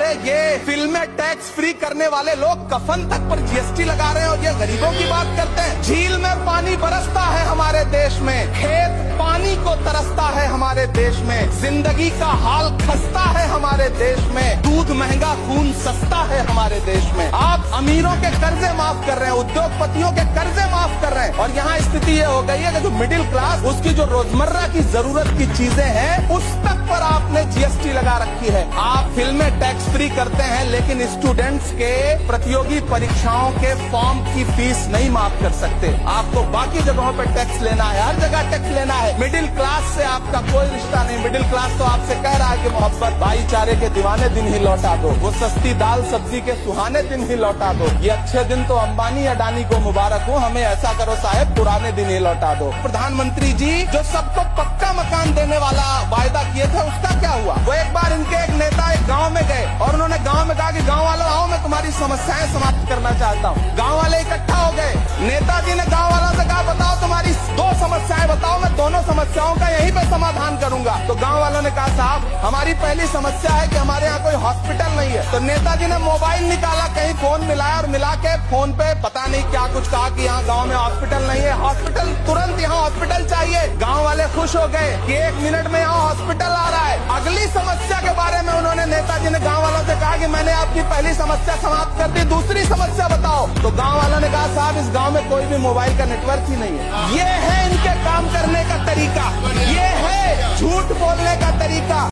अरे ये फिल्में टैक्स फ्री करने वाले लोग कफन तक पर जीएसटी लगा रहे हैं और ये गरीबों की बात करते हैं। झील में पानी बरसता है हमारे देश में, खेत पानी को तरसता है हमारे देश में, जिंदगी का हाल खस्ता है हमारे देश में, दूध महंगा खून सस्ता है हमारे देश में। आप अमीरों के कर्जे माफ कर रहे हैं, उद्योगपतियों के कर्जे माफ कर रहे हैं और यहाँ स्थिति ये हो गई है कि जो मिडिल क्लास, उसकी जो रोजमर्रा की जरूरत की चीजें हैं उस तक पर आपने जीएसटी लगा रखी है। आप फिल्में टैक्स फ्री करते हैं लेकिन स्टूडेंट्स के प्रतियोगी परीक्षाओं के फॉर्म की फीस नहीं माफ कर सकते। आपको बाकी जगहों पर टैक्स लेना है, हर जगह टैक्स लेना है। मिडिल क्लास से आपका कोई रिश्ता नहीं। मिडिल क्लास तो आपसे कह रहा है कि मोहब्बत भाईचारे के दीवाने दिन ही लौटा दो, वो सस्ती दाल सब्जी के सुहाने दिन ही लौटा दो। ये अच्छे दिन तो अंबानी अडानी को मुबारक हो, हमें ऐसा करो साहब पुराने दिन ही लौटा दो। प्रधानमंत्री जी जो सबको पक्का मकान देने वाला वायदा किए थे उसका क्या हुआ? वो एक बार इनके एक नेता एक गांव में गए और उन्होंने गांव में कहा कि गांव वालों आओ, मैं तुम्हारी समस्याएं समाप्त करना चाहता हूँ। गांव वाले इकट्ठा हो गए। नेताजी ने गांव वालों से कहा बताओ तुम्हारी 2 समस्याएं बताओ, मैं दोनों समस्याओं का यहीं पे समाधान करूंगा। तो गांव वालों ने कहा साहब हमारी पहली समस्या है कि हमारे यहाँ कोई हॉस्पिटल नहीं है। तो नेताजी ने मोबाइल निकाला, कहीं फोन मिलाया और मिला के फोन पे पता नहीं क्या कुछ कहा कि यहाँ गाँव में हॉस्पिटल नहीं है, हॉस्पिटल तुरंत यहाँ हॉस्पिटल चाहिए। गाँव वाले खुश हो गए कि 1 मिनट में यहाँ हॉस्पिटल आ रहा है। अगली समस्या के बारे में उन्होंने नेताजी ने गाँव वालों से कहा कि मैंने आपकी पहली समस्या समाप्त कर दी, दूसरी समस्या बताओ। तो गाँव वालों ने कहा साहब इस गाँव में कोई भी मोबाइल का नेटवर्क ही नहीं है। ये है इनके काम करने का तरीका, ये है झूठ बोलने का तरीका।